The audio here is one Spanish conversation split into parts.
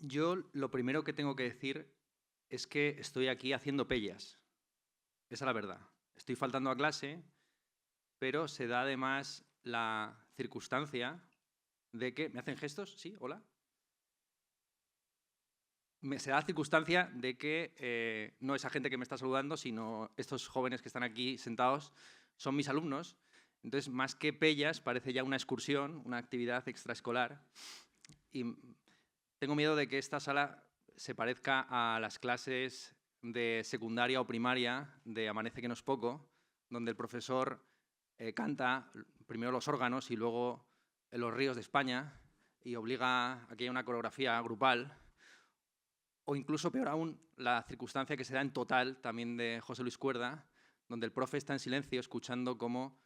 Yo lo primero que tengo que decir es que estoy aquí haciendo pellas. Esa es la verdad. Estoy faltando a clase, pero se da además la circunstancia de que... ¿Me hacen gestos? ¿Sí? ¿Hola? Se da la circunstancia de que no esa gente que me está saludando, sino estos jóvenes que están aquí sentados son mis alumnos. Entonces, más que pellas, parece ya una excursión, una actividad extraescolar. Y tengo miedo de que esta sala se parezca a las clases de secundaria o primaria de Amanece que no es poco, donde el profesor canta primero los órganos y luego los ríos de España y obliga a que haya una coreografía grupal, o incluso peor aún, la circunstancia que se da en Total, también de José Luis Cuerda, donde el profe está en silencio escuchando cómo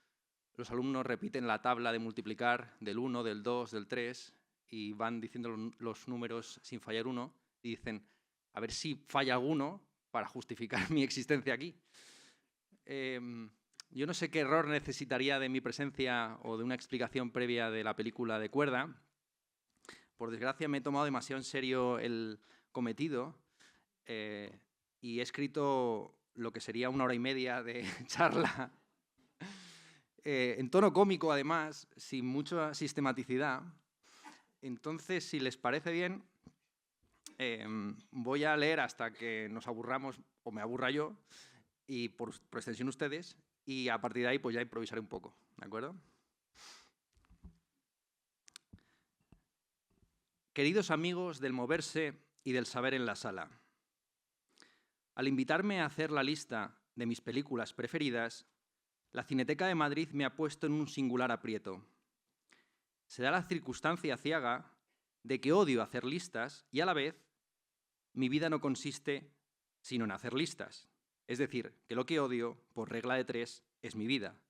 los alumnos repiten la tabla de multiplicar del 1, del 2, del 3 y van diciendo los números sin fallar uno y dicen, a ver si falla alguno para justificar mi existencia aquí. Yo no sé qué error necesitaría de mi presencia o de una explicación previa de la película de Cuerda. Por desgracia me he tomado demasiado en serio el cometido y he escrito lo que sería 1 hora y media de charla en tono cómico, además, sin mucha sistematicidad. Entonces, si les parece bien, voy a leer hasta que nos aburramos, o me aburra yo, y por extensión ustedes, y a partir de ahí pues ya improvisaré un poco, ¿de acuerdo? Queridos amigos del moverse y del saber en la sala, al invitarme a hacer la lista de mis películas preferidas, la Cineteca de Madrid me ha puesto en un singular aprieto. Se da la circunstancia aciaga de que odio hacer listas y a la vez mi vida no consiste sino en hacer listas. Es decir, que lo que odio, por regla de 3, es mi vida.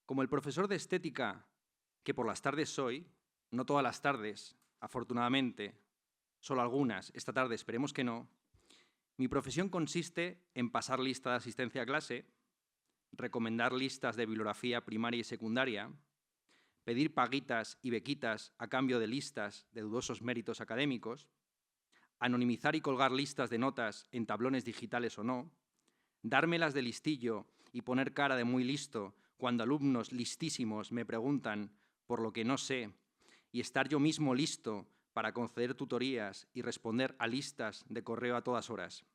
Como el profesor de estética que por las tardes soy, no todas las tardes, afortunadamente, solo algunas, esta tarde esperemos que no, mi profesión consiste en pasar lista de asistencia a clase, recomendar listas de bibliografía primaria y secundaria, pedir paguitas y bequitas a cambio de listas de dudosos méritos académicos, anonimizar y colgar listas de notas en tablones digitales o no, dármelas de listillo y poner cara de muy listo cuando alumnos listísimos me preguntan por lo que no sé y estar yo mismo listo para conceder tutorías y responder a listas de correo a todas horas.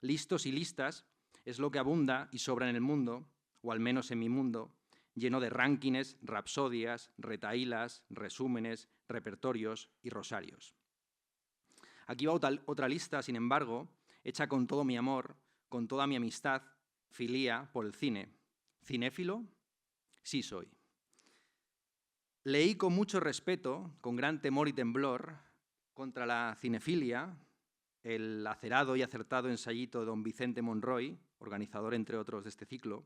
Listos y listas es lo que abunda y sobra en el mundo, o al menos en mi mundo, lleno de rankings, rapsodias, retahílas, resúmenes, repertorios y rosarios. Aquí va otra lista, sin embargo, hecha con todo mi amor, con toda mi amistad, filía por el cine. ¿Cinéfilo? Sí soy. Leí con mucho respeto, con gran temor y temblor, contra la cinefilia, el acerado y acertado ensayito de don Vicente Monroy, organizador, entre otros, de este ciclo,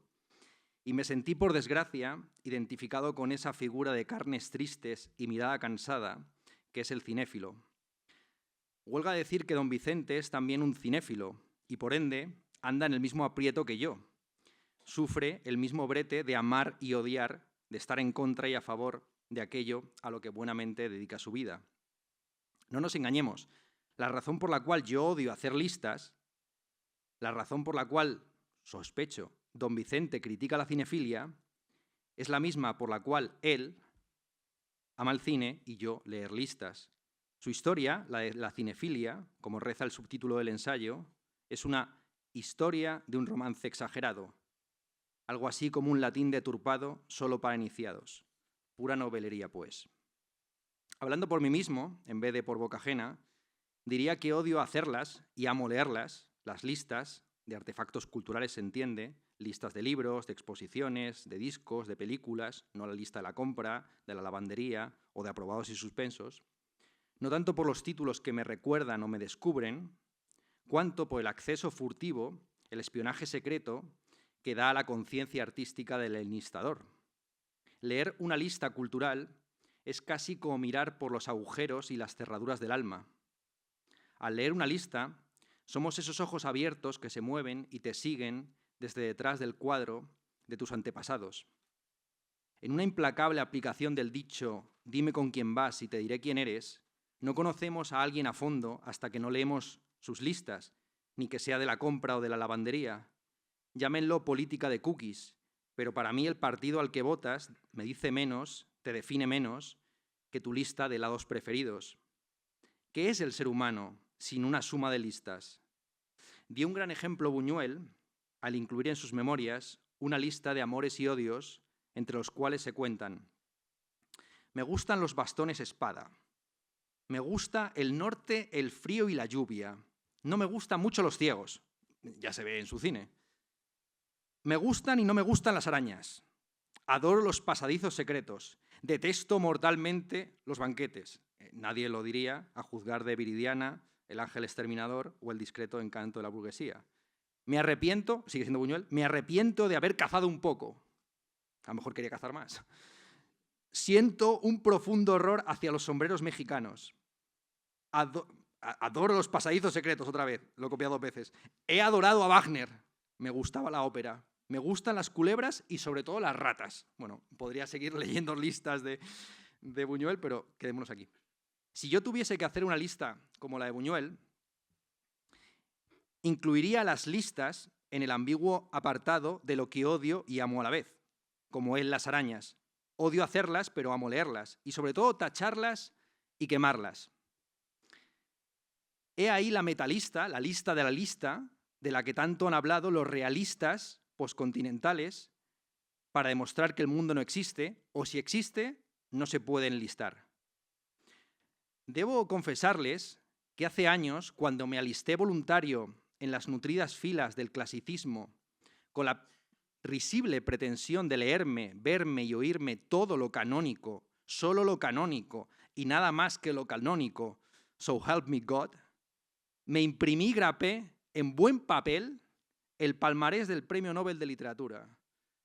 y me sentí, por desgracia, identificado con esa figura de carnes tristes y mirada cansada que es el cinéfilo. Huelga decir que don Vicente es también un cinéfilo y, por ende, anda en el mismo aprieto que yo. Sufre el mismo brete de amar y odiar, de estar en contra y a favor de aquello a lo que buenamente dedica su vida. No nos engañemos, la razón por la cual yo odio hacer listas, la razón por la cual, sospecho, don Vicente critica la cinefilia, es la misma por la cual él ama el cine y yo leer listas. Su historia, la de la cinefilia, como reza el subtítulo del ensayo, es una historia de un romance exagerado, algo así como un latín deturpado solo para iniciados. Pura novelería, pues. Hablando por mí mismo, en vez de por boca ajena, diría que odio hacerlas y amo leerlas, las listas de artefactos culturales, se entiende, listas de libros, de exposiciones, de discos, de películas, no la lista de la compra, de la lavandería o de aprobados y suspensos, no tanto por los títulos que me recuerdan o me descubren, cuanto por el acceso furtivo, el espionaje secreto que da a la conciencia artística del enlistador. Leer una lista cultural es casi como mirar por los agujeros y las cerraduras del alma. Al leer una lista, somos esos ojos abiertos que se mueven y te siguen desde detrás del cuadro de tus antepasados. En una implacable aplicación del dicho «dime con quién vas y te diré quién eres», No conocemos a alguien a fondo hasta que no leemos sus listas, ni que sea de la compra o de la lavandería. Llámenlo política de cookies, pero para mí el partido al que votas me dice menos, te define menos, que tu lista de helados preferidos. ¿Qué es el ser humano sin una suma de listas? Dio un gran ejemplo Buñuel al incluir en sus memorias una lista de amores y odios entre los cuales se cuentan: me gustan los bastones espada, me gusta el norte, el frío y la lluvia, no me gustan mucho los ciegos, ya se ve en su cine, me gustan y no me gustan las arañas, adoro los pasadizos secretos, detesto mortalmente los banquetes. Nadie lo diría a juzgar de Viridiana, El ángel exterminador o El discreto encanto de la burguesía. Me arrepiento, sigue siendo Buñuel, me arrepiento de haber cazado un poco. A lo mejor quería cazar más. Siento un profundo horror hacia los sombreros mexicanos. Adoro los pasadizos secretos, otra vez, lo he copiado 2 veces. He adorado a Wagner, me gustaba la ópera. Me gustan las culebras y sobre todo las ratas. Bueno, podría seguir leyendo listas de Buñuel, pero quedémonos aquí. Si yo tuviese que hacer una lista como la de Buñuel, incluiría las listas en el ambiguo apartado de lo que odio y amo a la vez, como él las arañas. Odio hacerlas, pero amo leerlas, y sobre todo tacharlas y quemarlas. He ahí la metalista, la lista de la lista, de la que tanto han hablado los realistas poscontinentales, para demostrar que el mundo no existe, o si existe, no se puede enlistar. Debo confesarles que hace años, cuando me alisté voluntario en las nutridas filas del clasicismo, con la risible pretensión de leerme, verme y oírme todo lo canónico, solo lo canónico y nada más que lo canónico, so help me God, me imprimí y grapé en buen papel el palmarés del Premio Nobel de Literatura,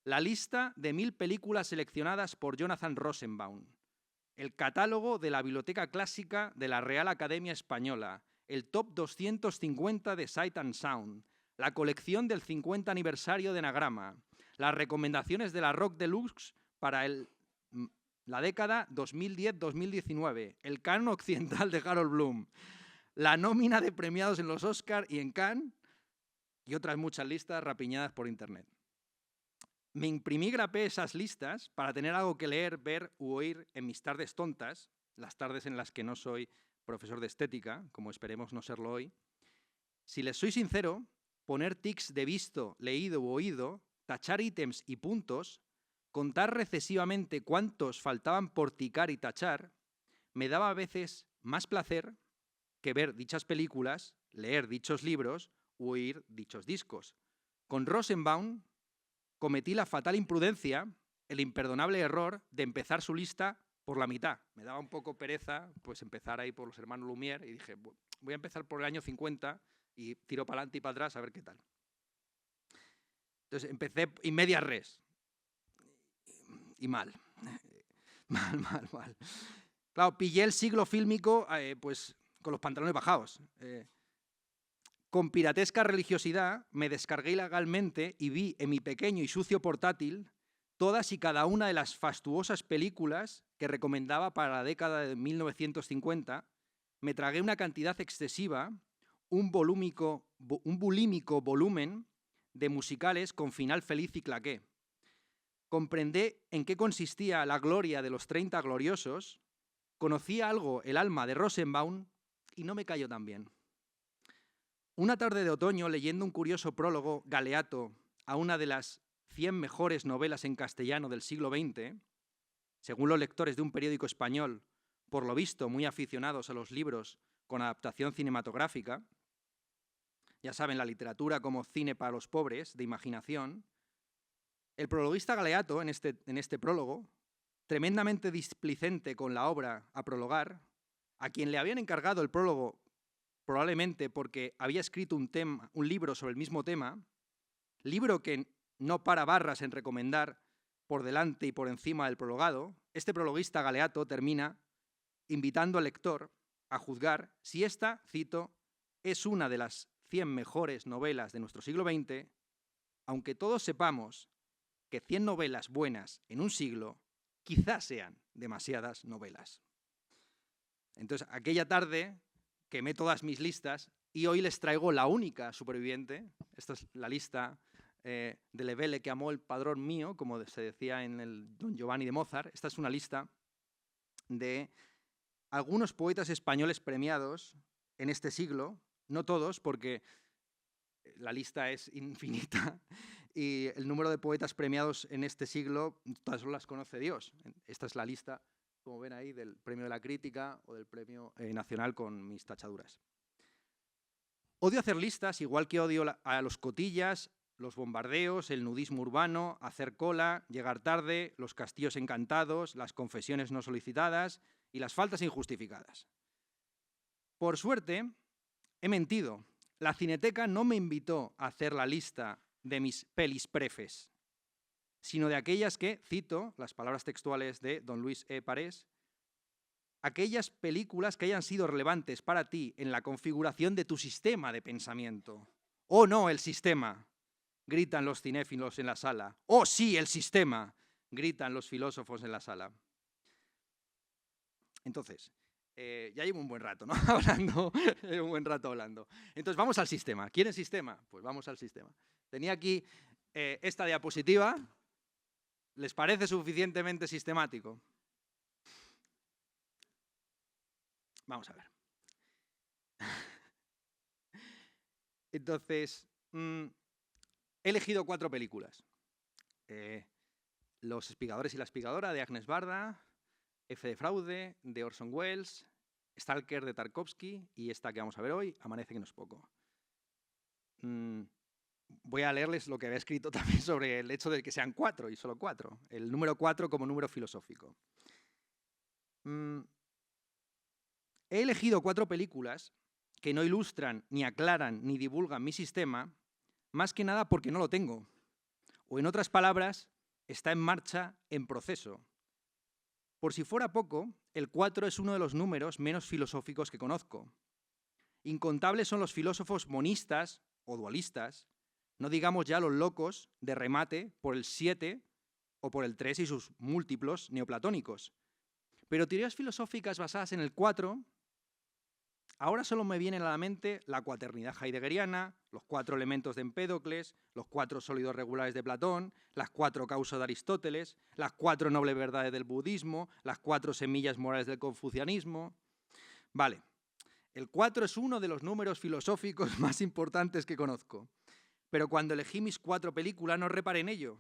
la lista de 1000 películas seleccionadas por Jonathan Rosenbaum, el catálogo de la Biblioteca Clásica de la Real Academia Española, el top 250 de Sight and Sound, la colección del 50 aniversario de Anagrama, las recomendaciones de la Rock Deluxe para la década 2010-2019, el canon occidental de Harold Bloom, la nómina de premiados en los Oscar y en Cannes, y otras muchas listas rapiñadas por internet. Me imprimí y grapé esas listas para tener algo que leer, ver u oír en mis tardes tontas, las tardes en las que no soy profesor de estética, como esperemos no serlo hoy. Si les soy sincero, poner tics de visto, leído u oído, tachar ítems y puntos, contar recesivamente cuántos faltaban por ticar y tachar, me daba a veces más placer que ver dichas películas, leer dichos libros u oír dichos discos. Con Rosenbaum cometí la fatal imprudencia, el imperdonable error de empezar su lista por la mitad. Me daba un poco pereza pues empezar ahí por los hermanos Lumière y dije, voy a empezar por el año 50 y tiro para adelante y para atrás a ver qué tal. Entonces empecé in medias res. Y mal. Mal. Claro, pillé el siglo fílmico pues con los pantalones bajados. Con piratesca religiosidad me descargué ilegalmente y vi en mi pequeño y sucio portátil todas y cada una de las fastuosas películas que recomendaba para la década de 1950. Me tragué una cantidad excesiva, un bulímico volumen de musicales con final feliz y claqué. Comprendí en qué consistía la gloria de los 30 gloriosos, conocí algo el alma de Rosenbaum y no me cayó tan bien. Una tarde de otoño, leyendo un curioso prólogo galeato a una de las 100 mejores novelas en castellano del siglo XX, según los lectores de un periódico español, por lo visto muy aficionados a los libros con adaptación cinematográfica, ya saben, la literatura como cine para los pobres, de imaginación, el prologuista galeato, en este prólogo, tremendamente displicente con la obra a prologar, a quien le habían encargado el prólogo probablemente porque había escrito un libro sobre el mismo tema, libro que no para barras en recomendar por delante y por encima del prologado, este prologuista galeato termina invitando al lector a juzgar si esta, cito, es una de las 100 mejores novelas de nuestro siglo XX, aunque todos sepamos que 100 novelas buenas en un siglo quizás sean demasiadas novelas. Entonces, aquella tarde quemé todas mis listas y hoy les traigo la única superviviente. Esta es la lista de Le Belle que amó el padrón mío, como se decía en el Don Giovanni de Mozart. Esta es una lista de algunos poetas españoles premiados en este siglo, no todos, porque la lista es infinita y el número de poetas premiados en este siglo, todas las conoce Dios. Esta es la lista, como ven ahí, del Premio de la Crítica o del Premio Nacional con mis tachaduras. Odio hacer listas, igual que odio a los cotillas, los bombardeos, el nudismo urbano, hacer cola, llegar tarde, los castillos encantados, las confesiones no solicitadas y las faltas injustificadas. Por suerte, he mentido. La Cineteca no me invitó a hacer la lista de mis pelis prefes, sino de aquellas que, cito las palabras textuales de don Luis E. Parés, aquellas películas que hayan sido relevantes para ti en la configuración de tu sistema de pensamiento. ¡Oh, no, el sistema!, gritan los cinéfilos en la sala. ¡Oh, sí, el sistema!, gritan los filósofos en la sala. Entonces, ya llevo un buen rato, ¿no? hablando. Entonces, vamos al sistema. ¿Quieren sistema? Pues vamos al sistema. Tenía aquí esta diapositiva. ¿Les parece suficientemente sistemático? Vamos a ver. Entonces, he elegido 4 películas. Los espigadores y la espigadora, de Agnes Barda, F de fraude, de Orson Welles, Stalker, de Tarkovsky, y esta que vamos a ver hoy, Amanece que no es poco. Voy a leerles lo que había escrito también sobre el hecho de que sean 4 y solo 4. El número 4 como número filosófico. He elegido 4 películas que no ilustran, ni aclaran, ni divulgan mi sistema, más que nada porque no lo tengo. O en otras palabras, está en marcha, en proceso. Por si fuera poco, el 4 es uno de los números menos filosóficos que conozco. Incontables son los filósofos monistas o dualistas, no digamos ya los locos de remate por el 7 o por el 3 y sus múltiplos neoplatónicos. Pero teorías filosóficas basadas en el 4, ahora solo me vienen a la mente la cuaternidad heideggeriana, los 4 elementos de Empédocles, los 4 sólidos regulares de Platón, las 4 causas de Aristóteles, las 4 nobles verdades del budismo, las 4 semillas morales del confucianismo. Vale, el 4 es uno de los números filosóficos más importantes que conozco. Pero cuando elegí mis 4 películas no reparé en ello.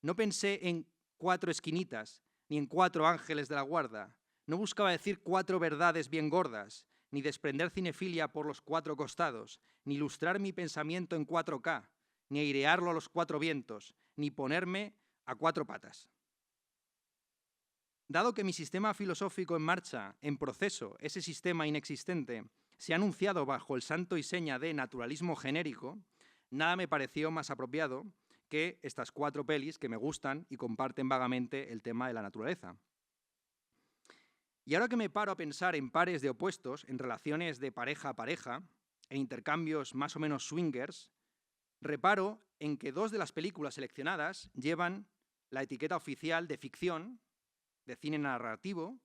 No pensé en 4 esquinitas, ni en 4 ángeles de la guarda. No buscaba decir 4 verdades bien gordas, ni desprender cinefilia por los 4 costados, ni ilustrar mi pensamiento en 4K, ni airearlo a los 4 vientos, ni ponerme a 4 patas. Dado que mi sistema filosófico en marcha, en proceso, ese sistema inexistente, se ha anunciado bajo el santo y seña de naturalismo genérico, nada me pareció más apropiado que estas 4 pelis que me gustan y comparten vagamente el tema de la naturaleza. Y ahora que me paro a pensar en pares de opuestos, en relaciones de pareja a pareja, en intercambios más o menos swingers, reparo en que 2 de las películas seleccionadas llevan la etiqueta oficial de ficción, de cine narrativo,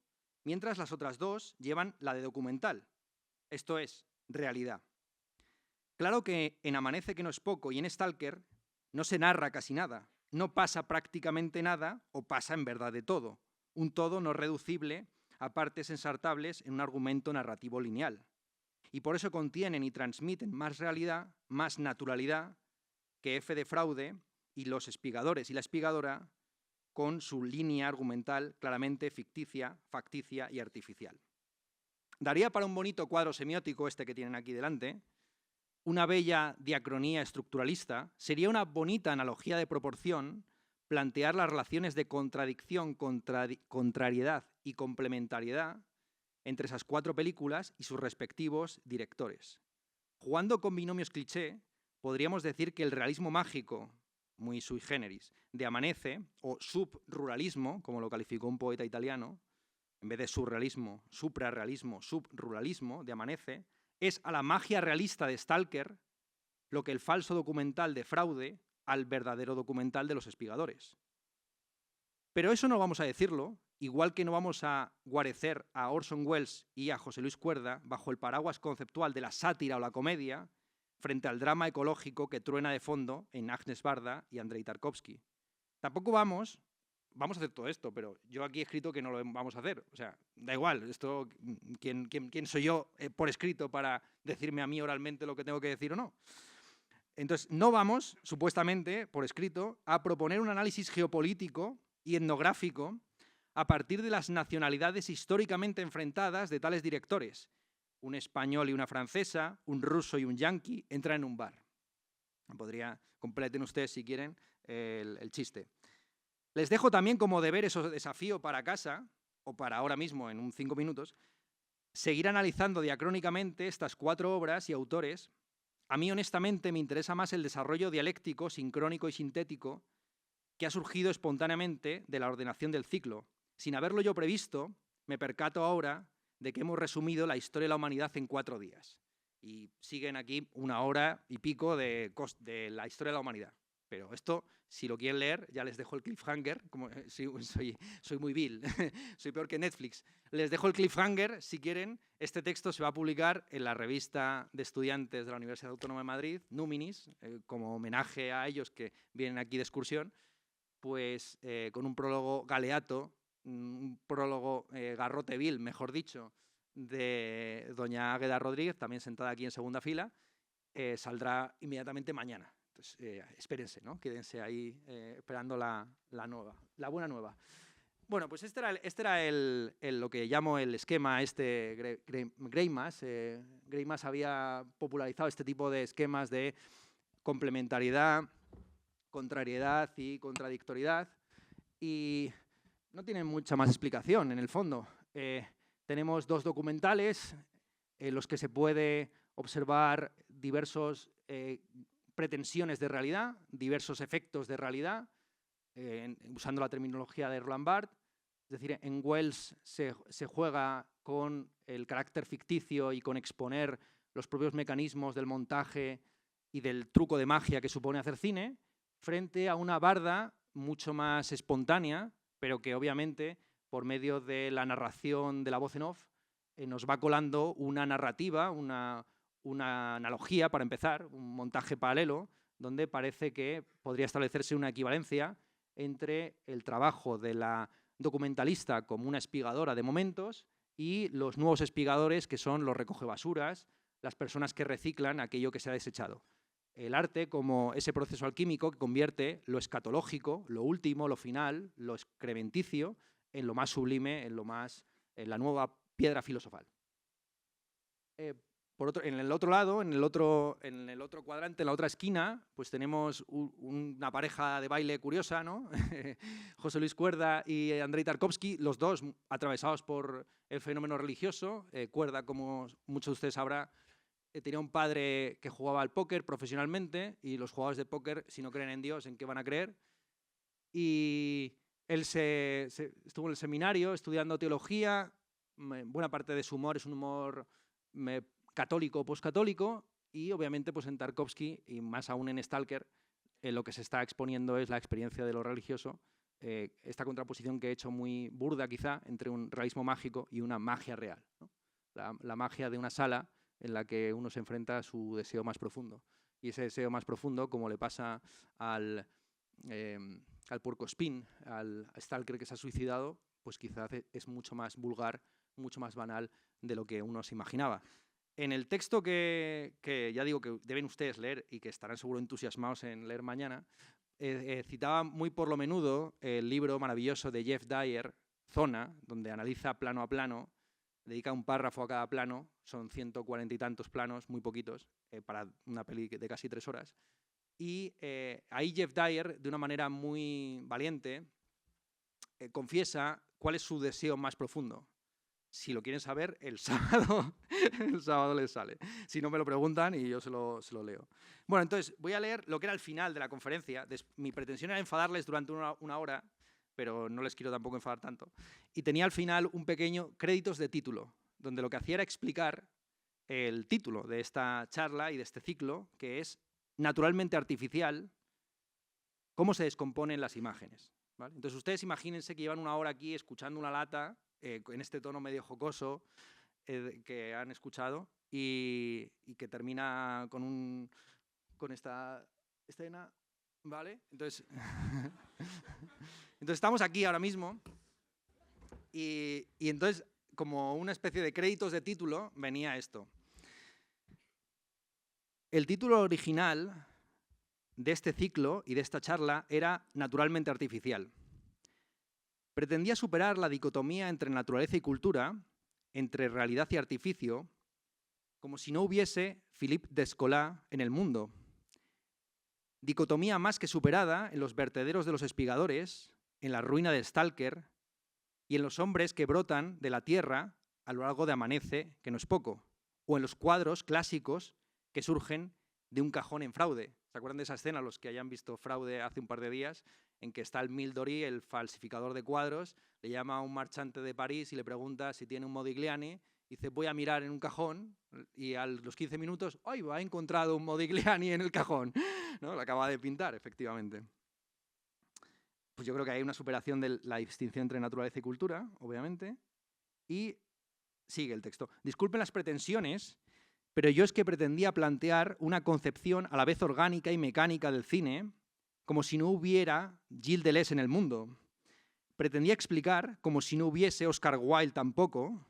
mientras las otras 2 llevan la de documental, esto es, realidad. Claro que en Amanece que no es poco y en Stalker no se narra casi nada, no pasa prácticamente nada o pasa en verdad de todo, un todo no reducible a partes ensartables en un argumento narrativo lineal. Y por eso contienen y transmiten más realidad, más naturalidad que F de fraude y los espigadores y la espigadora con su línea argumental claramente ficticia, facticia y artificial. Daría para un bonito cuadro semiótico este que tienen aquí delante. Una bella diacronía estructuralista, sería una bonita analogía de proporción plantear las relaciones de contradicción, contrariedad y complementariedad entre esas 4 películas y sus respectivos directores. Jugando con binomios cliché, podríamos decir que el realismo mágico, muy sui generis, de Amanece, o subruralismo, como lo calificó un poeta italiano, en vez de surrealismo, suprarrealismo, subruralismo de Amanece, es a la magia realista de Stalker lo que el falso documental de fraude al verdadero documental de los espigadores. Pero eso no vamos a decirlo igual que no vamos a guarecer a Orson Welles y a José Luis Cuerda bajo el paraguas conceptual de la sátira o la comedia, frente al drama ecológico que truena de fondo en Agnes Barda y Andrei Tarkovsky. Tampoco vamos a hacer todo esto, pero yo aquí he escrito que no lo vamos a hacer. O sea, da igual, esto, ¿quién soy yo por escrito para decirme a mí oralmente lo que tengo que decir o no? Entonces, no vamos, supuestamente, por escrito, a proponer un análisis geopolítico y etnográfico a partir de las nacionalidades históricamente enfrentadas de tales directores. Un español y una francesa, un ruso y un yanqui entran en un bar. Completen ustedes, si quieren, el chiste. Les dejo también como deber, eso desafío para casa, o para ahora mismo, en 5 minutos, seguir analizando diacrónicamente estas 4 obras y autores. A mí, honestamente, me interesa más el desarrollo dialéctico, sincrónico y sintético que ha surgido espontáneamente de la ordenación del ciclo. Sin haberlo yo previsto, me percato ahora de que hemos resumido la historia de la humanidad en 4 días. Y siguen aquí 1 hora y pico de la historia de la humanidad. Pero esto, si lo quieren leer, ya les dejo el cliffhanger. Como soy muy vil, soy peor que Netflix. Les dejo el cliffhanger, si quieren. Este texto se va a publicar en la revista de estudiantes de la Universidad Autónoma de Madrid, Núminis, como homenaje a ellos que vienen aquí de excursión, pues con un prólogo galeato, un prólogo garrote vil, mejor dicho, de doña Águeda Rodríguez, también sentada aquí en segunda fila, saldrá inmediatamente mañana. Entonces, espérense, ¿no? Quédense ahí esperando la buena nueva. Bueno, pues este era lo que llamo el esquema Greimas. Greimas había popularizado este tipo de esquemas de complementariedad, contrariedad y contradictoriedad, y no tienen mucha más explicación en el fondo. Tenemos 2 documentales en los que se puede observar diversos pretensiones de realidad, diversos efectos de realidad, usando la terminología de Roland Barthes. Es decir, en Welles se juega con el carácter ficticio y con exponer los propios mecanismos del montaje y del truco de magia que supone hacer cine, frente a una Barda mucho más espontánea, pero que obviamente, por medio de la narración de la voz en off, nos va colando una narrativa, una analogía, para empezar, un montaje paralelo, donde parece que podría establecerse una equivalencia entre el trabajo de la documentalista como una espigadora de momentos y los nuevos espigadores, que son los recogebasuras, las personas que reciclan aquello que se ha desechado. El arte como ese proceso alquímico que convierte lo escatológico, lo último, lo final, lo excrementicio, en lo más sublime, en la nueva piedra filosofal. En el otro lado, en el otro cuadrante, en la otra esquina, pues tenemos una pareja de baile curiosa, ¿no? José Luis Cuerda y Andrei Tarkovsky, los dos atravesados por el fenómeno religioso. Cuerda, como muchos de ustedes sabrán, tenía un padre que jugaba al póker profesionalmente, y los jugadores de póker, si no creen en Dios, ¿en qué van a creer? Y él estuvo en el seminario estudiando teología. Buena parte de su humor es un humor católico o poscatólico, y obviamente pues en Tarkovsky, y más aún en Stalker, lo que se está exponiendo es la experiencia de lo religioso, esta contraposición que he hecho muy burda quizá entre un realismo mágico y una magia real, ¿no? La magia de una sala en la que uno se enfrenta a su deseo más profundo, y ese deseo más profundo, como le pasa al puercoespín, al Stalker que se ha suicidado, pues quizás es mucho más vulgar, mucho más banal de lo que uno se imaginaba. En el texto que ya digo que deben ustedes leer y que estarán seguro entusiasmados en leer mañana, citaba muy por lo menudo el libro maravilloso de Jeff Dyer, Zona, donde analiza plano a plano, dedica un párrafo a cada plano, son 140 y tantos planos, muy poquitos, para una peli de casi 3 horas. Y ahí Jeff Dyer, de una manera muy valiente, confiesa cuál es su deseo más profundo. Si lo quieren saber, el sábado les sale. Si no, me lo preguntan y yo se lo leo. Bueno, entonces voy a leer lo que era el final de la conferencia. Mi pretensión era enfadarles durante una hora, pero no les quiero tampoco enfadar tanto. Y tenía al final un pequeño créditos de título, donde lo que hacía era explicar el título de esta charla y de este ciclo, que es Naturalmente artificial, cómo se descomponen las imágenes. ¿vale? Entonces ustedes imagínense que llevan 1 hora aquí escuchando una lata en este tono medio jocoso que han escuchado y que termina con esta escena, ¿vale? Entonces, entonces estamos aquí ahora mismo y entonces como una especie de créditos de título venía esto. El título original de este ciclo y de esta charla era Naturalmente artificial. Pretendía superar la dicotomía entre naturaleza y cultura, entre realidad y artificio, como si no hubiese Philippe Descola en el mundo. Dicotomía más que superada en los vertederos de los espigadores, en la ruina del Stalker y en los hombres que brotan de la tierra a lo largo de Amanece, que no es poco, o en los cuadros clásicos que surgen de un cajón en Fraude. ¿Se acuerdan de esa escena, los que hayan visto Fraude hace un par de días, en que está el Mildori, el falsificador de cuadros, le llama a un marchante de París y le pregunta si tiene un Modigliani, y dice, voy a mirar en un cajón, y a los 15 minutos, ¡ay, ha encontrado un Modigliani en el cajón! ¿No? Lo acaba de pintar, efectivamente. Pues yo creo que hay una superación de la distinción entre naturaleza y cultura, obviamente, y sigue el texto. Disculpen las pretensiones, pero yo es que pretendía plantear una concepción a la vez orgánica y mecánica del cine, como si no hubiera Gilles Deleuze en el mundo. Pretendía explicar, como si no hubiese Oscar Wilde tampoco,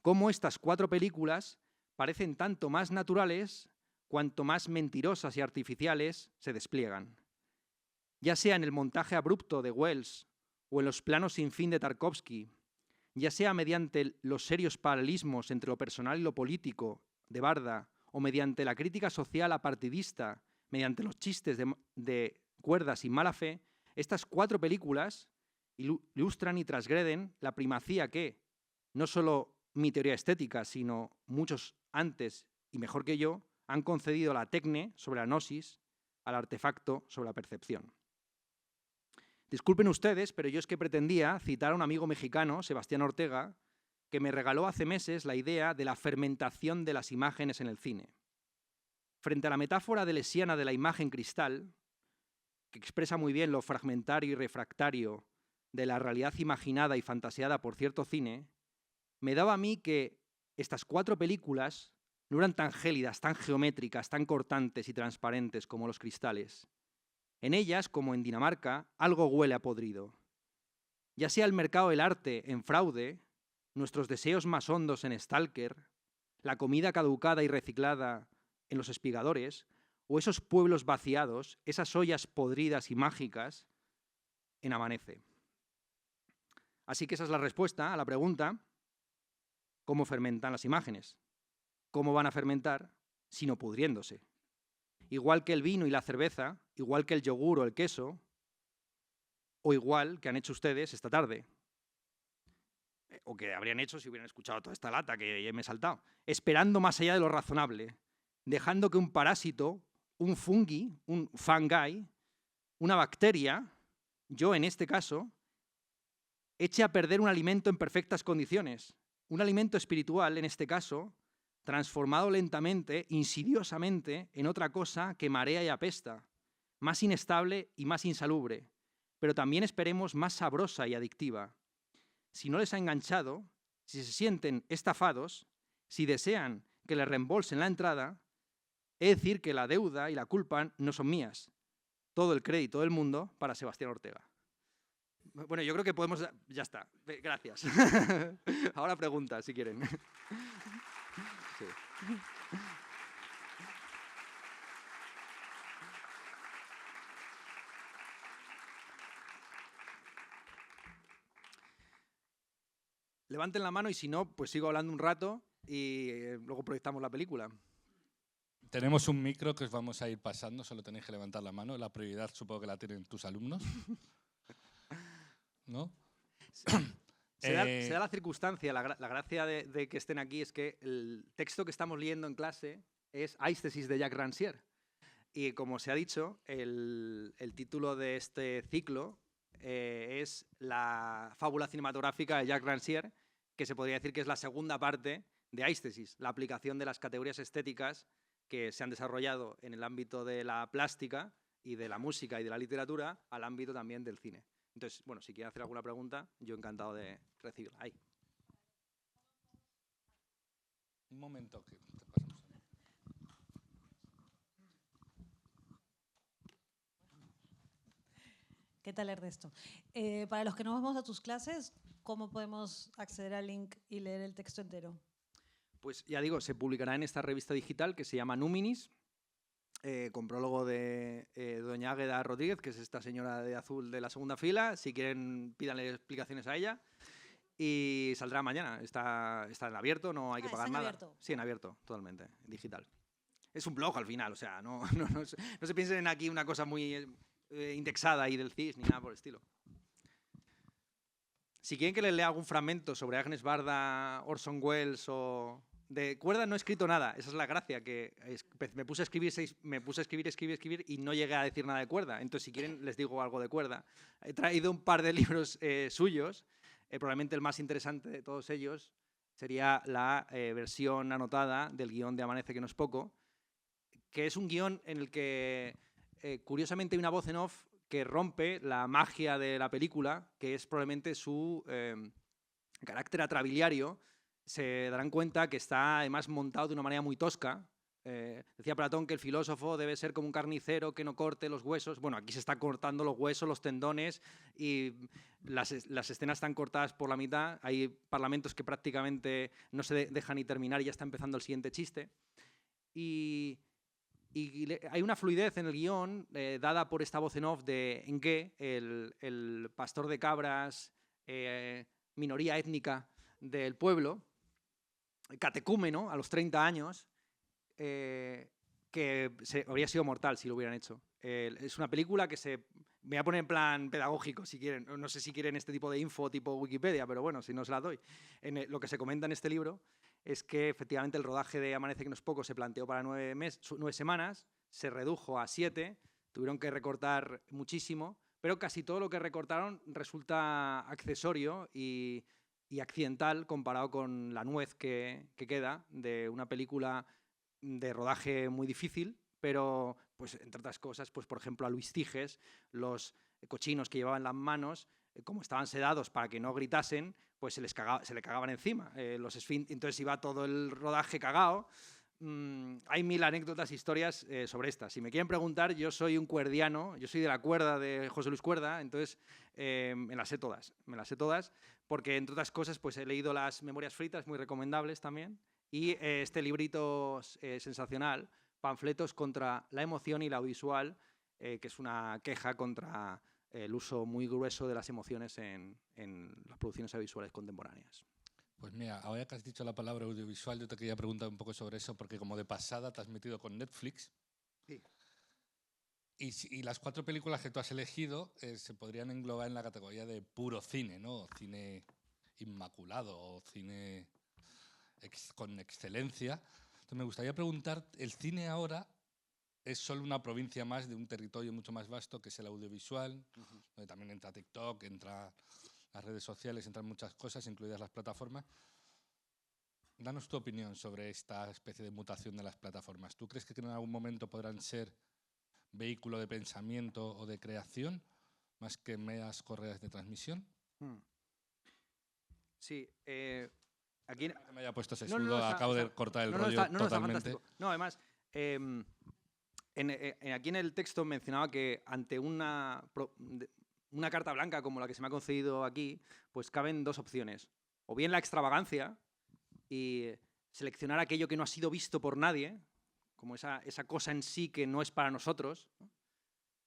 cómo estas 4 películas parecen tanto más naturales cuanto más mentirosas y artificiales se despliegan. Ya sea en el montaje abrupto de Wells o en los planos sin fin de Tarkovsky, ya sea mediante los serios paralelismos entre lo personal y lo político de Barda, o mediante la crítica social apartidista, mediante los chistes de cuerdas y mala fe, estas 4 películas ilustran y transgreden la primacía que, no solo mi teoría estética, sino muchos antes y mejor que yo, han concedido a la tecne sobre la gnosis, al artefacto sobre la percepción. Disculpen ustedes, pero yo es que pretendía citar a un amigo mexicano, Sebastián Ortega, que me regaló hace meses la idea de la fermentación de las imágenes en el cine. Frente a la metáfora deleuziana de la imagen cristal, que expresa muy bien lo fragmentario y refractario de la realidad imaginada y fantaseada por cierto cine, me daba a mí que estas 4 películas no eran tan gélidas, tan geométricas, tan cortantes y transparentes como los cristales. En ellas, como en Dinamarca, algo huele a podrido. Ya sea el mercado del arte en Fraude, nuestros deseos más hondos en Stalker, la comida caducada y reciclada en Los Espigadores, o esos pueblos vaciados, esas ollas podridas y mágicas en Amanece. Así que esa es la respuesta a la pregunta, ¿cómo fermentan las imágenes? ¿Cómo van a fermentar sino pudriéndose? Igual que el vino y la cerveza, igual que el yogur o el queso, o igual que han hecho ustedes esta tarde, o que habrían hecho si hubieran escuchado toda esta lata que ya me he saltado, esperando más allá de lo razonable, dejando que un parásito, un fungi, un fungi, una bacteria, yo en este caso, eche a perder un alimento en perfectas condiciones, un alimento espiritual en este caso, transformado lentamente, insidiosamente, en otra cosa que marea y apesta, más inestable y más insalubre, pero también esperemos más sabrosa y adictiva. Si no les ha enganchado, si se sienten estafados, si desean que les reembolsen la entrada, he de decir que la deuda y la culpa no son mías. Todo el crédito del mundo para Sebastián Ortega. Bueno, yo creo que podemos... Ya está. Gracias. Ahora preguntas, si quieren. Sí. Levanten la mano y si no, pues sigo hablando un rato y luego proyectamos la película. Tenemos un micro que os vamos a ir pasando, solo tenéis que levantar la mano. La prioridad supongo que la tienen tus alumnos. ¿No? Se da la circunstancia, la gracia de que estén aquí es que el texto que estamos leyendo en clase es Aístesis de Jacques Rancière. Y como se ha dicho, el título de este ciclo es la fábula cinematográfica de Jacques Rancière, que se podría decir que es la segunda parte de Aístesis, la aplicación de las categorías estéticas que se han desarrollado en el ámbito de la plástica y de la música y de la literatura al ámbito también del cine. Entonces, bueno, si quiere hacer alguna pregunta, yo encantado de recibirla. Ahí. Un momento, que te pasamos. ¿Qué tal, Ernesto? Para los que no vamos a tus clases, ¿cómo podemos acceder al link y leer el texto entero? Pues ya digo, se publicará en esta revista digital que se llama Núminis, con prólogo de doña Águeda Rodríguez, que es esta señora de azul de la segunda fila. Si quieren, pídanle explicaciones a ella. Y saldrá mañana. Está en abierto, no hay que pagar nada. ¿Abierto? Sí, en abierto, totalmente, en digital. Es un blog al final, o sea, no se piensen en aquí una cosa muy indexada ahí del CIS ni nada por el estilo. Si quieren que les lea algún fragmento sobre Agnes Barda, Orson Welles o... De cuerda no he escrito nada, esa es la gracia, que me puse a escribir y no llegué a decir nada de cuerda. Entonces, si quieren, les digo algo de cuerda. He traído un par de libros suyos, probablemente el más interesante de todos ellos sería la versión anotada del guión de Amanece que no es poco, que es un guión en el que, curiosamente, hay una voz en off que rompe la magia de la película, que es probablemente su carácter atrabiliario. Se darán cuenta que está además montado de una manera muy tosca. Decía Platón que el filósofo debe ser como un carnicero que no corte los huesos. Bueno, aquí se está cortando los huesos, los tendones, y las escenas están cortadas por la mitad. Hay parlamentos que prácticamente no se dejan ni terminar y ya está empezando el siguiente chiste. Y hay una fluidez en el guión dada por esta voz en off de Engué, el pastor de cabras, minoría étnica del pueblo, catecúmeno a los 30 años, que habría sido mortal si lo hubieran hecho. Es una película que me voy a poner en plan pedagógico, si quieren. No sé si quieren este tipo de info tipo Wikipedia, pero bueno, si no se la doy. Lo que se comenta en este libro es que efectivamente el rodaje de Amanece que no es poco se planteó para 9 semanas, se redujo a 7, tuvieron que recortar muchísimo, pero casi todo lo que recortaron resulta accesorio y accidental comparado con la nuez que queda de una película de rodaje muy difícil, pero pues entre otras cosas, pues por ejemplo a Luis Ciges, los cochinos que llevaban las manos, como estaban sedados para que no gritasen, pues se le cagaban encima. Entonces iba todo el rodaje cagado. Hay 1000 anécdotas, historias sobre estas. Si me quieren preguntar, yo soy un cuerdiano, yo soy de la cuerda de José Luis Cuerda, entonces me las sé todas, porque entre otras cosas pues he leído las Memorias Fritas, muy recomendables también, y este librito sensacional, Panfletos contra la emoción y la audiovisual, que es una queja contra el uso muy grueso de las emociones en las producciones audiovisuales contemporáneas. Pues mira, ahora que has dicho la palabra audiovisual, yo te quería preguntar un poco sobre eso, porque como de pasada te has metido con Netflix. Sí. Y las 4 películas que tú has elegido se podrían englobar en la categoría de puro cine, ¿no? Cine inmaculado o cine con excelencia. Entonces me gustaría preguntar, ¿el cine ahora es solo una provincia más de un territorio mucho más vasto que es el audiovisual, donde también entra TikTok, entra las redes sociales, entran muchas cosas, incluidas las plataformas? Danos tu opinión sobre esta especie de mutación de las plataformas. ¿Tú crees que en algún momento podrán ser vehículo de pensamiento o de creación, más que meras correas de transmisión? Sí, aquí... Que me haya puesto ese escudo, acabo de cortar el rollo totalmente. Está fantástico. No, además, aquí en el texto mencionaba que ante una carta blanca como la que se me ha concedido aquí, pues caben 2 opciones. O bien la extravagancia y seleccionar aquello que no ha sido visto por nadie, como esa cosa en sí que no es para nosotros, ¿no?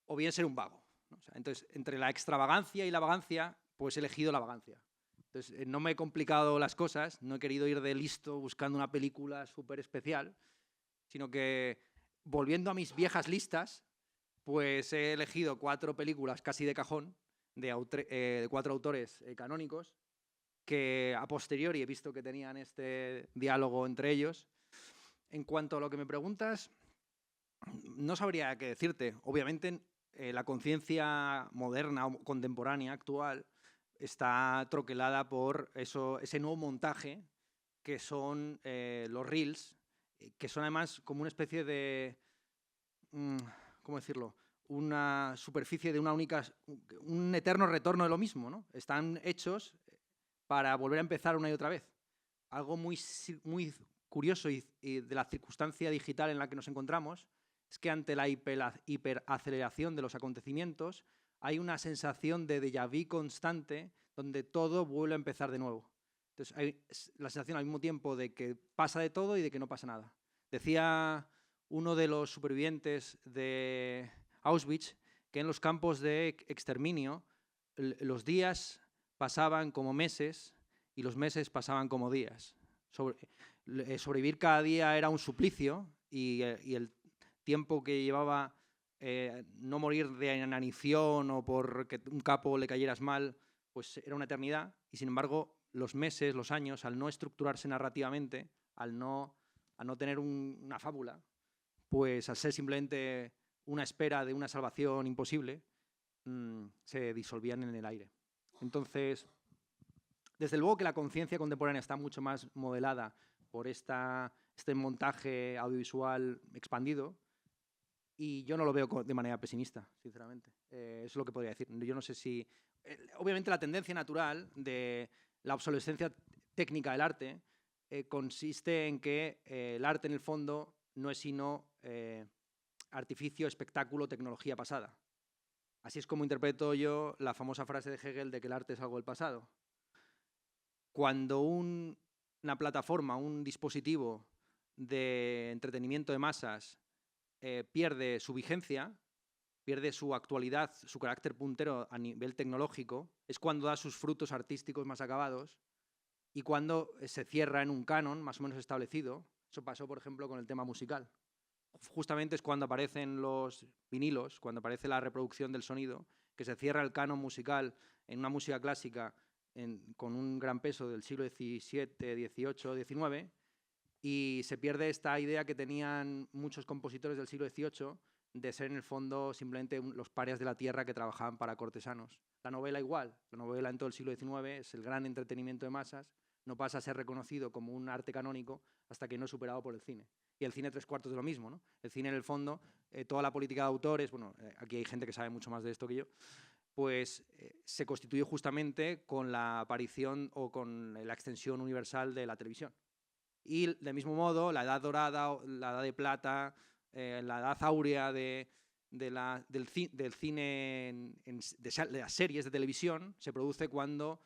O bien ser un vago, ¿no? O sea, entonces, entre la extravagancia y la vagancia, pues he elegido la vagancia. Entonces, no me he complicado las cosas, no he querido ir de listo buscando una película súper especial, sino que, volviendo a mis viejas listas, pues he elegido 4 películas casi de cajón, de 4 autores canónicos, que a posteriori he visto que tenían este diálogo entre ellos. En cuanto a lo que me preguntas, no sabría qué decirte. Obviamente, la conciencia moderna o contemporánea actual está troquelada por ese nuevo montaje que son los reels, que son además como una especie de, ¿cómo decirlo? una superficie de un eterno retorno de lo mismo, ¿no? Están hechos para volver a empezar una y otra vez. Algo muy curioso y de la circunstancia digital en la que nos encontramos es que ante la hiperaceleración de los acontecimientos hay una sensación de déjà vu constante donde todo vuelve a empezar de nuevo. Entonces hay la sensación al mismo tiempo de que pasa de todo y de que no pasa nada. Decía uno de los supervivientes de Auschwitz que en los campos de exterminio los días pasaban como meses y los meses pasaban como días. Sobrevivir cada día era un suplicio y el tiempo que llevaba no morir de inanición o porque un capo le cayeras mal, pues era una eternidad. Y sin embargo, los meses, los años, al no estructurarse narrativamente, al no tener una fábula, pues al ser simplemente una espera de una salvación imposible, se disolvían en el aire. Entonces, desde luego que la conciencia contemporánea está mucho más modelada por este montaje audiovisual expandido, y yo no lo veo de manera pesimista, sinceramente. Es lo que podría decir. Yo no sé si... obviamente la tendencia natural de la obsolescencia técnica del arte consiste en que el arte en el fondo no es sino artificio, espectáculo, tecnología pasada. Así es como interpreto yo la famosa frase de Hegel de que el arte es algo del pasado. Cuando una plataforma, un dispositivo de entretenimiento de masas pierde su vigencia, pierde su actualidad, su carácter puntero a nivel tecnológico, es cuando da sus frutos artísticos más acabados y cuando se cierra en un canon más o menos establecido. Eso pasó, por ejemplo, con el tema musical. Justamente es cuando aparecen los vinilos, cuando aparece la reproducción del sonido, que se cierra el canon musical en una música clásica con un gran peso del siglo XVII, XVIII, XIX, y se pierde esta idea que tenían muchos compositores del siglo XVIII de ser en el fondo simplemente los parias de la tierra que trabajaban para cortesanos. La novela igual, la novela en todo el siglo XIX es el gran entretenimiento de masas, no pasa a ser reconocido como un arte canónico hasta que no es superado por el cine. Y el cine 3/4 de lo mismo, ¿no? El cine en el fondo, toda la política de autores, bueno, aquí hay gente que sabe mucho más de esto que yo, pues se constituye justamente con la aparición o con la extensión universal de la televisión. Y del mismo modo, la edad dorada, la edad de plata, la edad áurea del cine, de las series de televisión, se produce cuando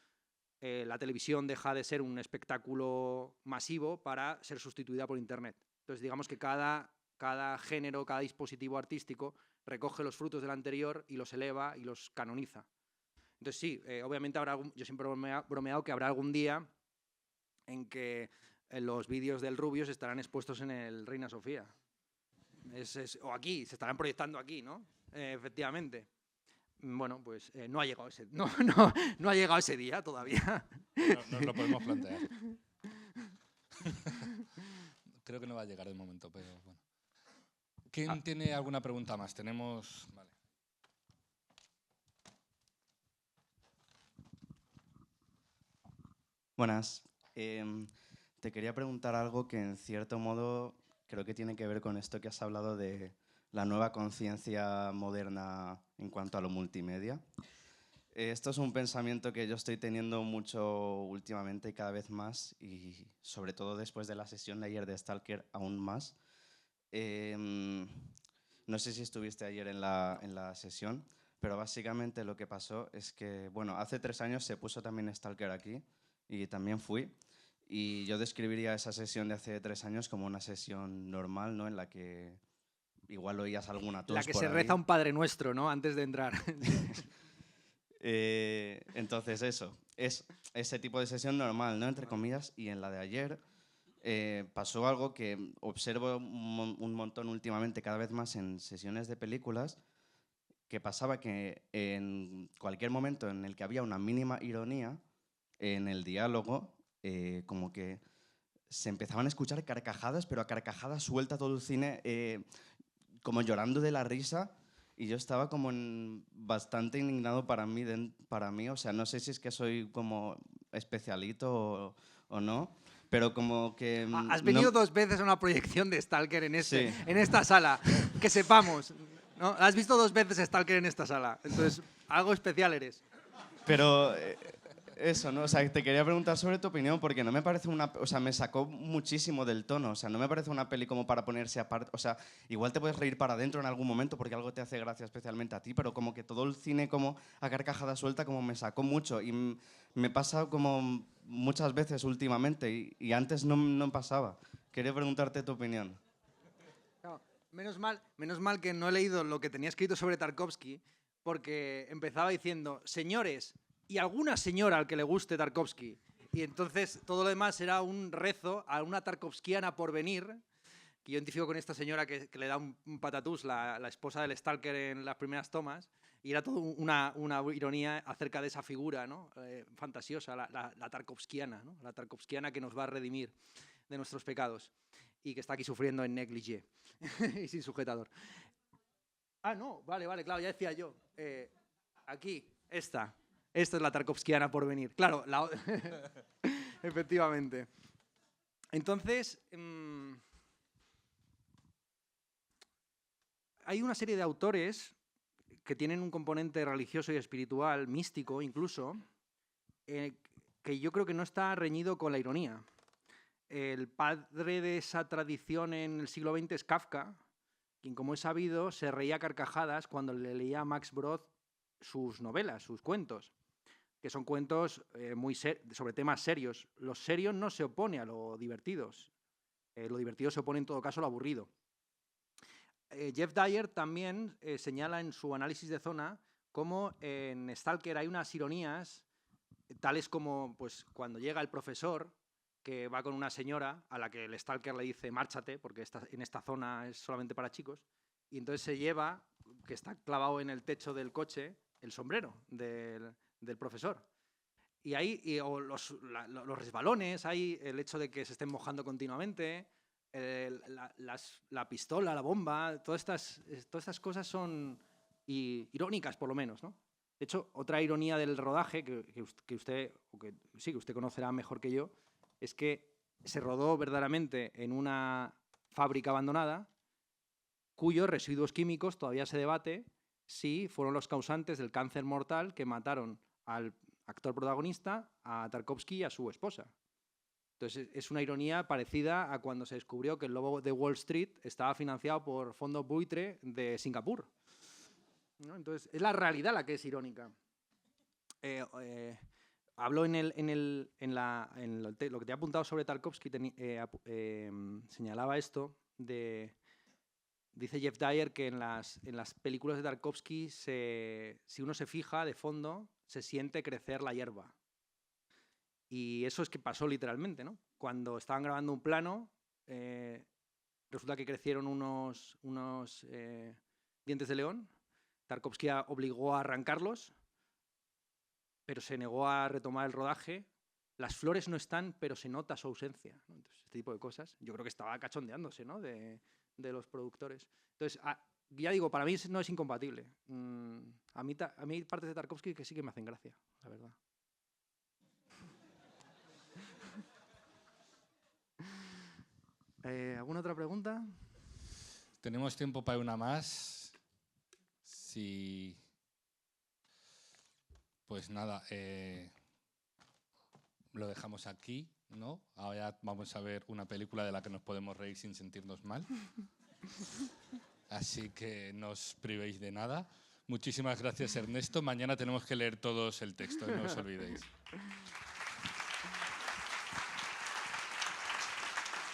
la televisión deja de ser un espectáculo masivo para ser sustituida por Internet. Entonces, digamos que cada género, cada dispositivo artístico recoge los frutos del anterior y los eleva y los canoniza. Entonces, sí, obviamente yo siempre he bromeado que habrá algún día en que los vídeos del Rubius estarán expuestos en el Reina Sofía. O aquí, se estarán proyectando aquí, ¿no? Efectivamente. Bueno, pues no ha llegado no ha llegado ese día todavía. Nos lo podemos plantear. Creo que no va a llegar de momento, pero bueno. ¿Quién tiene alguna pregunta más? Tenemos... Vale. Buenas. Te quería preguntar algo que en cierto modo creo que tiene que ver con esto que has hablado de la nueva conciencia moderna en cuanto a lo multimedia. Esto es un pensamiento que yo estoy teniendo mucho últimamente y cada vez más, y sobre todo después de la sesión de ayer de Stalker aún más. No sé si estuviste ayer en la sesión, pero básicamente lo que pasó es que, bueno, hace 3 años se puso también Stalker aquí y también fui. Y yo describiría esa sesión de hace 3 años como una sesión normal, ¿no? En la que igual oías alguna tos. La que por se ahí. reza un Padre Nuestro, ¿no? Antes de entrar. Entonces eso, es ese tipo de sesión normal, ¿no? Entre comillas. Y en la de ayer pasó algo que observo un montón últimamente, cada vez más en sesiones de películas, que pasaba que en cualquier momento en el que había una mínima ironía en el diálogo, como que se empezaban a escuchar carcajadas, pero a carcajadas suelta todo el cine, como llorando de la risa, y yo estaba como bastante indignado para mí, o sea, no sé si es que soy como especialito o no, pero como que... Has venido 2 veces a una proyección de Stalker en esta sala, que sepamos. No, has visto 2 veces Stalker en esta sala, entonces algo especial eres. Pero eso, ¿no? O sea, te quería preguntar sobre tu opinión porque no me parece una... O sea, me sacó muchísimo del tono. O sea, no me parece una peli como para ponerse aparte. O sea, igual te puedes reír para adentro en algún momento porque algo te hace gracia especialmente a ti, pero como que todo el cine como a carcajada suelta como me sacó mucho. Y me pasa como muchas veces últimamente y antes no pasaba. Quería preguntarte tu opinión. No, menos mal que no he leído lo que tenía escrito sobre Tarkovsky, porque empezaba diciendo, señores, y alguna señora al que le guste Tarkovsky. Y entonces todo lo demás era un rezo a una tarkovskiana por venir, que yo identifico con esta señora que le da un patatús, la esposa del Stalker en las primeras tomas, y era todo una ironía acerca de esa figura, ¿no? Fantasiosa, la tarkovskiana, ¿no? La tarkovskiana que nos va a redimir de nuestros pecados y que está aquí sufriendo en negligé y sin sujetador. Ah, no, vale, claro, ya decía yo. Aquí, esta es la tarkovskiana por venir. Claro, efectivamente. Entonces, hay una serie de autores que tienen un componente religioso y espiritual, místico incluso, que yo creo que no está reñido con la ironía. El padre de esa tradición en el siglo XX es Kafka, quien, como he sabido, se reía a carcajadas cuando le leía a Max Brod sus novelas, sus cuentos, que son cuentos sobre temas serios. Lo serio no se opone a lo divertido. Lo divertido se opone en todo caso a lo aburrido. Jeff Dyer también señala en su análisis de zona cómo en Stalker hay unas ironías, tales como pues, cuando llega el profesor que va con una señora a la que el Stalker le dice márchate porque en esta zona es solamente para chicos, y entonces se lleva, que está clavado en el techo del coche, el sombrero del profesor. Y ahí los resbalones, hay el hecho de que se estén mojando continuamente, la pistola, la bomba, todas estas cosas son irónicas, por lo menos, ¿no? De hecho, otra ironía del rodaje que usted conocerá mejor que yo, es que se rodó verdaderamente en una fábrica abandonada cuyos residuos químicos todavía se debate si fueron los causantes del cáncer mortal que mataron al actor protagonista, a Tarkovsky y a su esposa. Entonces es una ironía parecida a cuando se descubrió que el lobo de Wall Street estaba financiado por fondos buitre de Singapur, ¿no? Entonces es la realidad la que es irónica. Hablo en lo que te he apuntado sobre Tarkovsky, señalaba esto dice Jeff Dyer que en las películas de Tarkovsky, si uno se fija de fondo, se siente crecer la hierba. Y eso es que pasó literalmente, ¿no? Cuando estaban grabando un plano, resulta que crecieron unos dientes de león. Tarkovsky obligó a arrancarlos, pero se negó a retomar el rodaje. Las flores no están, pero se nota su ausencia, ¿no? Entonces, este tipo de cosas. Yo creo que estaba cachondeándose, ¿no? de los productores. Entonces, ya digo, para mí no es incompatible. A mí hay partes de Tarkovsky que sí que me hacen gracia, la verdad. ¿Alguna otra pregunta? Tenemos tiempo para una más. Sí. Pues nada, lo dejamos aquí, ¿no? Ahora vamos a ver una película de la que nos podemos reír sin sentirnos mal. Así que no os privéis de nada. Muchísimas gracias, Ernesto. Mañana tenemos que leer todos el texto, no os olvidéis.